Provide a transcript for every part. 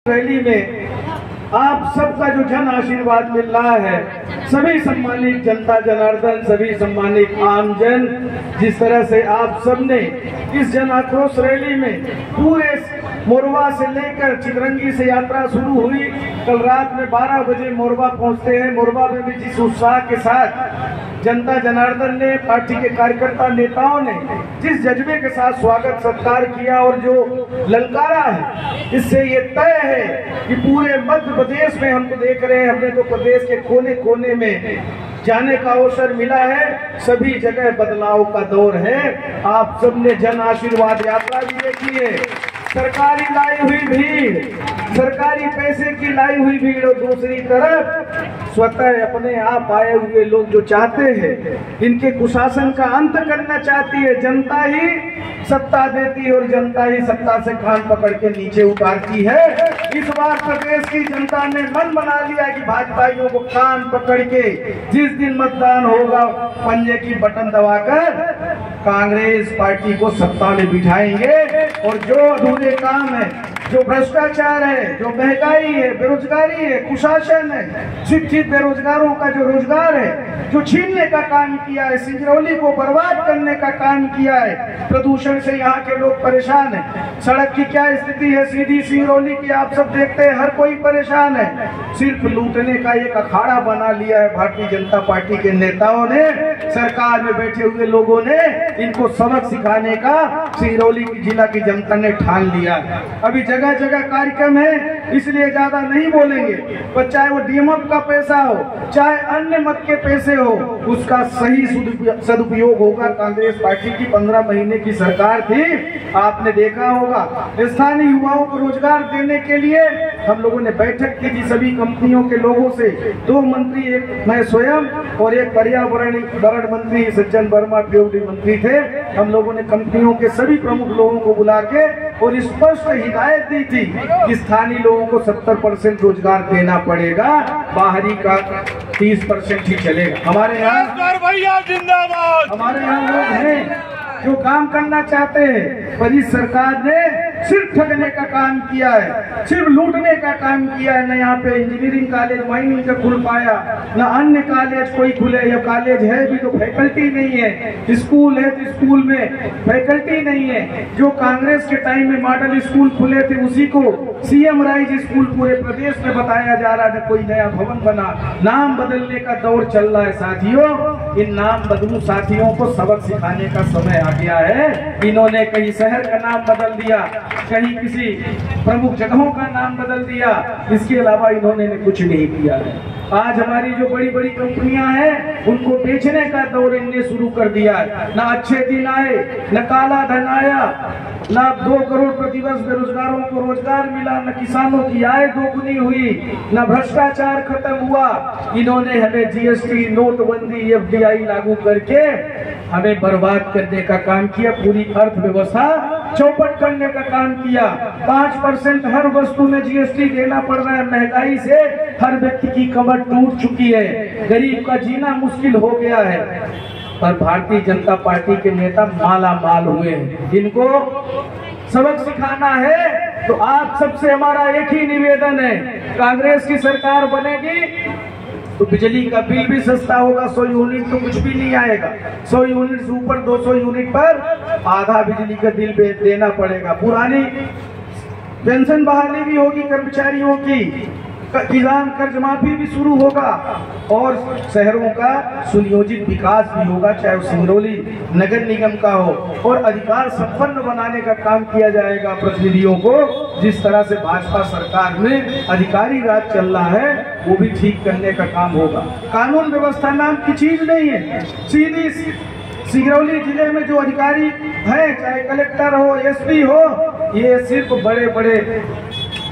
Rally में आप सबका जो जन आशीर्वाद मिल रहा है, सभी सम्मानित जनता जनार्दन, सभी सम्मानित आमजन, जिस तरह से आप सबने इस जन आक्रोश रैली में पूरे मोरवा से लेकर चितरंगी से यात्रा शुरू हुई। कल रात में 12 बजे मोरवा पहुंचते हैं। मोरवा में भी जिस उत्साह के साथ जनता जनार्दन ने, पार्टी के कार्यकर्ता नेताओं ने जिस जज्बे के साथ स्वागत सत्कार किया और जो ललकारा है, इससे ये तय है कि पूरे मध्य प्रदेश में हमको देख रहे हैं। हमने तो प्रदेश के कोने कोने में जाने का अवसर मिला है, सभी जगह बदलाव का दौर है। आप सबने जन आशीर्वाद यात्रा भी देखी है, सरकारी लाई हुई भीड़, सरकारी पैसे की लाई हुई भीड़, और दूसरी तरफ स्वतः अपने आप आए हुए लोग जो चाहते हैं, इनके कुशासन का अंत करना चाहती है। जनता ही सत्ता देती है और जनता ही सत्ता से कान पकड़ के नीचे उतारती है। इस बार प्रदेश की जनता ने मन बना लिया कि भाजपाइयों को कान पकड़ के जिस दिन मतदान होगा, पंजे की बटन दबाकर कांग्रेस पार्टी को सत्ता में बिठाएंगे। और जो अधूरे काम है, जो भ्रष्टाचार है, जो महंगाई है, बेरोजगारी है, कुशासन है, शिक्षित बेरोजगारों का जो रोजगार है, जो छीनने का काम किया है, सिंगरौली को बर्बाद करने का काम किया है, प्रदूषण से यहाँ के लोग परेशान है। सड़क की क्या स्थिति है सीधी सिंगरौली की, आप सब देखते हैं, हर कोई परेशान है। सिर्फ लूटने का एक अखाड़ा बना लिया है भारतीय जनता पार्टी के नेताओं ने, सरकार में बैठे हुए लोगों ने इनको सबक सिखाने का सिंगरौली की जिला की जनता ने ठान लिया। अभी जगह जगह कार्यक्रम है, इसलिए ज्यादा नहीं बोलेंगे, पर चाहे वो डीएमएफ का पैसा हो, चाहे अन्य मत के पैसे हो, उसका सही सदुपयोग होगा। कांग्रेस पार्टी की 15 महीने की सरकार थी, आपने देखा होगा। स्थानीय युवाओं को रोजगार देने के लिए हम लोगों ने बैठक की थी सभी कंपनियों के लोगों से। 2 मंत्री, एक मैं स्वयं और एक पर्यावरण मंत्री सज्जन वर्मा पीओडी मंत्री थे। हम लोगों ने कंपनियों के सभी प्रमुख लोगों को बुला के और स्पष्ट हिदायत दी थी कि स्थानीय लोगों को 70% रोजगार देना पड़ेगा, बाहरी का 30% ही चलेगा। हमारे यहाँ जिंदाबाद, हमारे यहाँ लोग हैं जो काम करना चाहते हैं, पर इस सरकार ने सिर्फ ठगने का काम किया है, सिर्फ लूटने का काम किया है। न यहाँ पे इंजीनियरिंग कॉलेज माइनिंग का खुल पाया, न अन्य कॉलेज कोई खुले, या कॉलेज है भी तो फैकल्टी नहीं है, स्कूल है तो स्कूल में फैकल्टी नहीं है। जो कांग्रेस के टाइम में मॉडल स्कूल खुले थे, उसी को सीएम राइज स्कूल पूरे प्रदेश में बताया जा रहा है, कोई नया भवन बना। नाम बदलने का दौर चल रहा है साथियों, इन नाम बदलू साथियों को सबक सिखाने का समय आ गया है। इन्होंने कहीं शहर का नाम बदल दिया, कहीं किसी प्रमुख जगहों का नाम बदल दिया, इसके अलावा इन्होंने कुछ नहीं किया है। आज हमारी जो बड़ी बड़ी कंपनियां हैं, उनको बेचने का दौर इनने शुरू कर दिया है। ना अच्छे दिन आए, न काला धन आया, ना 2 करोड़ प्रतिवर्ष बेरोजगारों को रोजगार मिला, न किसानों की आय दोगुनी हुई, न भ्रष्टाचार खत्म हुआ। इन्होंने हमें जीएसटी, नोटबंदी, एफडीआई लागू करके हमें बर्बाद करने का काम किया, पूरी अर्थव्यवस्था चौपट करने का काम किया। 5% हर वस्तु में जीएसटी देना पड़ रहा है। महंगाई से हर व्यक्ति की कमर टूट चुकी है, गरीब का जीना मुश्किल हो गया है। पर भारतीय जनता पार्टी के नेता माला माल हुए हैं। इनको सबक सिखाना है तो आप सबसे हमारा एक ही निवेदन है, कांग्रेस की सरकार बनेगी तो बिजली का बिल भी सस्ता होगा। 100 यूनिट तो कुछ भी नहीं आएगा, 100 यूनिट से ऊपर 200 यूनिट पर आधा बिजली का बिल देना पड़ेगा। पुरानी पेंशन बहाली भी होगी कर्मचारियों की, किसान कर्ज माफी भी शुरू होगा, और शहरों का सुनियोजित विकास भी होगा, चाहे वो सिंगरौली नगर निगम का हो, और अधिकार संपन्न बनाने का काम किया जाएगा प्रतिनिधियों को। जिस तरह से भाजपा सरकार में अधिकारी राज चल रहा है, वो भी ठीक करने का काम होगा। कानून व्यवस्था नाम की चीज नहीं है। सीधी सिंगरौली जिले में जो अधिकारी हैं, चाहे कलेक्टर हो, एसपी हो, ये सिर्फ बड़े बड़े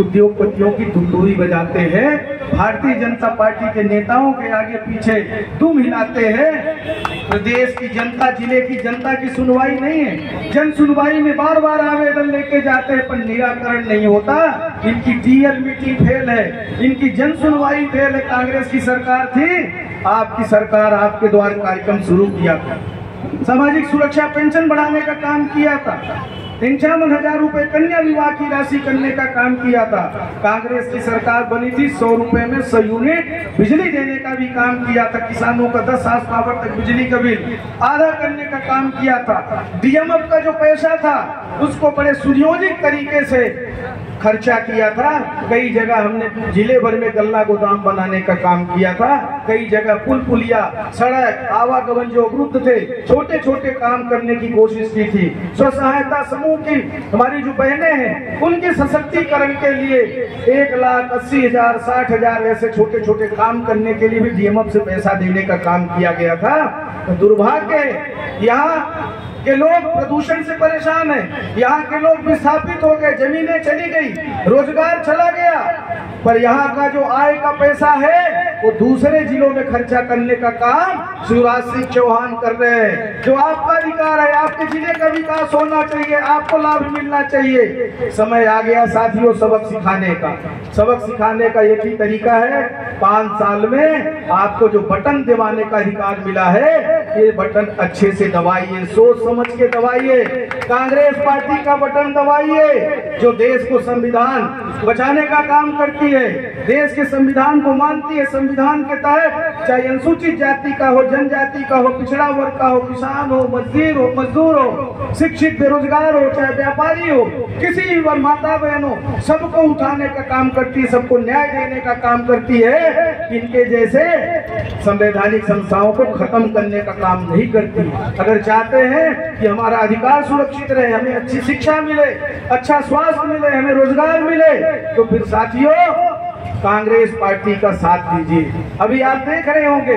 उद्योगपतियों की धुंधुरी बजाते हैं, भारतीय जनता पार्टी के नेताओं के आगे पीछे दुम हिलाते हैं। प्रदेश की जनता, जिले की जनता की सुनवाई नहीं है। जन सुनवाई में बार बार आवेदन लेके जाते हैं, पर निराकरण नहीं होता। इनकी डीएल मीटिंग फेल है, इनकी जन सुनवाई फेल है। कांग्रेस की सरकार थी, आपकी सरकार आपके द्वारा कार्यक्रम शुरू किया था, सामाजिक सुरक्षा पेंशन बढ़ाने का काम किया था, 55,000 रुपए कन्या विवाह की राशि करने का काम किया था। कांग्रेस की सरकार बनी थी, 100 रुपए में 100 यूनिट बिजली देने का भी काम किया था। किसानों का 10 हाउस पावर तक बिजली का बिल आधा करने का काम किया था। डीएमएफ का जो पैसा था उसको बड़े सुनियोजित तरीके से खर्चा किया था। कई जगह हमने जिले भर में गल्ला गोदाम बनाने का काम किया था। कई जगह पुल पुलिया, सड़क, आवागमन जो अवरुद्ध थे, छोटे छोटे काम करने की कोशिश की थी। स्व सहायता समूह की हमारी जो बहनें हैं उनके सशक्तिकरण के लिए 1,80,000 60,000 ऐसे छोटे छोटे काम करने के लिए भी डीएमएफ से पैसा देने का काम किया गया था। तो दुर्भाग्य है यहाँ के लोग प्रदूषण से परेशान हैं, यहाँ के लोग विस्थापित हो गए, जमीनें चली गई, रोजगार चला गया, पर यहाँ का जो आय का पैसा है वो दूसरे जिलों में खर्चा करने का काम शिवराज सिंह चौहान कर रहे हैं। जो आपका अधिकार है, आपके जिले का विकास होना चाहिए, आपको लाभ मिलना चाहिए। समय आ गया साथियों सबक सिखाने का। सबक सिखाने का एक ही तरीका है, 5 साल में आपको जो बटन दबाने का अधिकार मिला है ये बटन अच्छे से दबाइए, सोच समझ के दबाइए। कांग्रेस पार्टी का बटन दबाइए जो देश को संविधान बचाने का काम करती है, देश के संविधान को मानती है। संविधान के तहत चाहे अनुसूचित जाति का हो, जनजाति का हो, पिछड़ा वर्ग का हो, किसान हो, मजदूर हो, शिक्षित बेरोजगार हो, चाहे व्यापारी हो, किसी भी वर्ग, माता बहन हो, सबको उठाने का काम करती है, सबको न्याय देने का काम करती है। इनके जैसे संवैधानिक संस्थाओं को खत्म करने का काम नहीं करती। अगर चाहते हैं कि हमारा अधिकार सुरक्षित रहे, हमें अच्छी शिक्षा मिले, अच्छा स्वास्थ्य मिले, हमें रोजगार मिले, तो फिर साथियों कांग्रेस पार्टी का साथ दीजिए। अभी आप देख रहे होंगे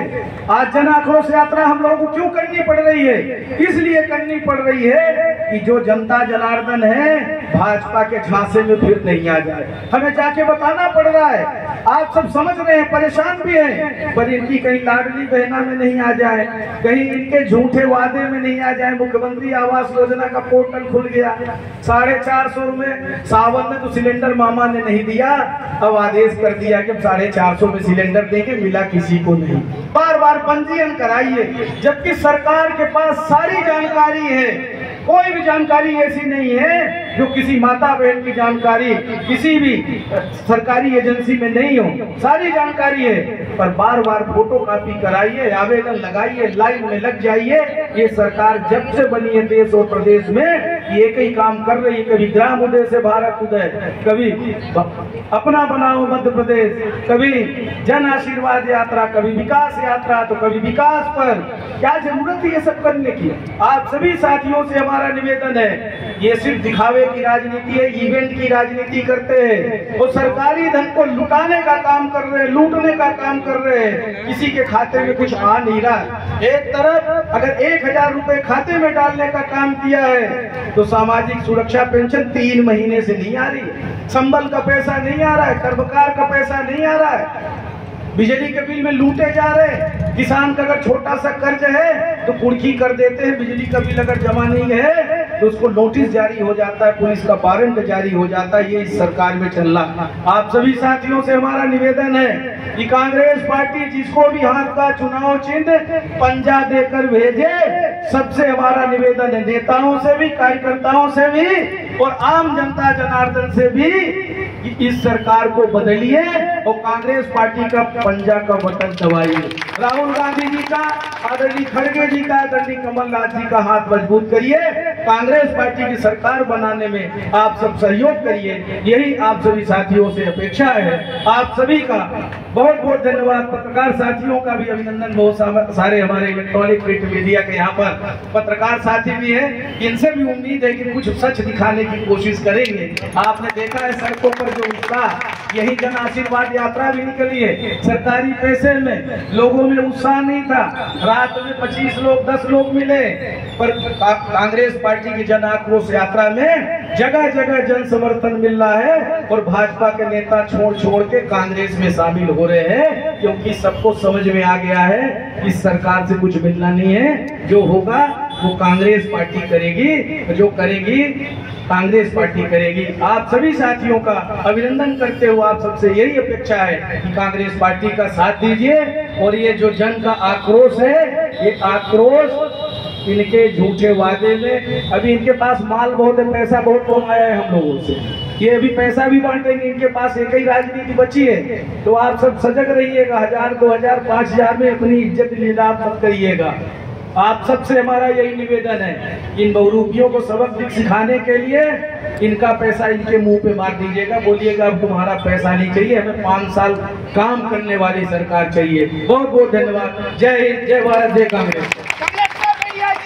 आज जन आक्रोश यात्रा हम लोगों को क्यों करनी पड़ रही है, इसलिए करनी पड़ रही है कि जो जनता जनार्दन है भाजपा के झांसे में फिर नहीं आ जाए। हमें जाके बताना पड़ रहा है, आप सब समझ रहे हैं, परेशान भी हैं, पर इनकी कहीं लाडली बहना में नहीं आ जाए, कहीं इनके झूठे वादे में नहीं आ जाए। मुख्यमंत्री आवास योजना का पोर्टल खुल गया, 450 में सावन में तो सिलेंडर मामा ने नहीं दिया, अब आदेश कर दिया कि 450 में सिलेंडर देंगे, मिला किसी को नहीं। बार बार पंजीयन कराइए, जबकि सरकार के पास सारी जानकारी है। कोई भी जानकारी ऐसी नहीं है जो किसी माता बहन की जानकारी किसी भी सरकारी एजेंसी में नहीं हो, सारी जानकारी है, पर बार बार फोटो कॉपी कराइए, आवेदन लगाइए, लाइन में लग जाइए। ये सरकार जब से बनी है देश और प्रदेश में एक ही काम कर रही है, कभी ग्राम उदय से भारत उदय, कभी अपना बनाओ मध्य प्रदेश, कभी जन आशीर्वाद यात्रा, कभी विकास यात्रा, तो कभी विकास पर। क्या जरूरत है ये सब करने की? आप सभी साथियों से हमारा निवेदन है, ये सिर्फ दिखावे की राजनीति है, इवेंट की राजनीति करते हैं, वो सरकारी धन को लुटाने का काम कर रहे हैं, लूटने का काम कर रहे हैं, किसी के खाते में कुछ आ नहीं रहा। एक तरफ अगर 1,000 रुपए खाते में डालने का काम किया है तो सामाजिक सुरक्षा पेंशन 3 महीने से नहीं आ रही है, संबल का पैसा नहीं आ रहा है, कर्मकार का पैसा नहीं आ रहा है, बिजली के बिल में लूटे जा रहे हैं। किसान का अगर छोटा सा कर्ज है तो कुर्की कर देते हैं, बिजली का बिल अगर जमा नहीं है तो उसको नोटिस जारी हो जाता है, पुलिस का वारंट जारी हो जाता है। ये इस सरकार में चल रहा। आप सभी साथियों से हमारा निवेदन है कि कांग्रेस पार्टी जिसको भी हाथ का चुनाव चिन्ह पंजा देकर भेजे, सबसे हमारा निवेदन है, नेताओं से भी, कार्यकर्ताओं से भी और आम जनता जनार्दन से भी, कि इस सरकार को बदलिए और कांग्रेस पार्टी का पंजा का बटन दबाइए। राहुल गांधी जी का, आदरणीय खड़गे जी का, आदरणीय कमलनाथ जी का हाथ मजबूत करिए, कांग्रेस पार्टी की सरकार बनाने में आप सब सहयोग करिए, यही आप सभी साथियों से अपेक्षा है। आप सभी का बहुत बहुत धन्यवाद। पत्रकार साथियों का भी अभिनंदन। बहुत सारे हमारे इलेक्ट्रॉनिक प्रिंट मीडिया के यहाँ पर पत्रकार साथी भी हैं, इनसे भी उम्मीद है कि कुछ सच दिखाने की कोशिश करेंगे। आपने देखा है सड़कों पर जो उत्साह, यही जन आशीर्वाद यात्रा भी निकली है, सरकारी पैसे में लोगों में उत्साह नहीं था, रात में 25 लोग 10 लोग मिले, पर कांग्रेस पार्टी की जन आक्रोश यात्रा में जगह जगह जन समर्थन मिल रहा है और भाजपा के नेता छोड़ छोड़ के कांग्रेस में शामिल हो रहे हैं, क्योंकि सबको समझ में आ गया है इस सरकार से कुछ मिलना नहीं है, जो होगा वो कांग्रेस पार्टी करेगी, जो करेगी कांग्रेस पार्टी करेगी। आप सभी साथियों का अभिनंदन करते हुए आप सबसे यही अपेक्षा है कि कांग्रेस पार्टी का साथ दीजिए और ये जो जन का आक्रोश है, ये आक्रोश इनके झूठे वादे में। अभी इनके पास माल बहुत है, पैसा बहुत कमाया है हम लोगों से, ये अभी पैसा भी बांटेंगे। इनके पास एक ही राजनीति बची है, तो आप सब सजग रहिएगा। 1000, 2000, 5000 में अपनी इज्जत नीलाम मत करिएगा। आप सबसे हमारा यही निवेदन है, इन बहुरूपियों को सबक सिखाने के लिए इनका पैसा इनके मुंह पे मार दीजिएगा, बोलिएगा अब तुम्हारा पैसा नहीं चाहिए, हमें 5 साल काम करने वाली सरकार चाहिए। बहुत बहुत धन्यवाद। जय हिंद, जय भारत, जय कांग्रेस।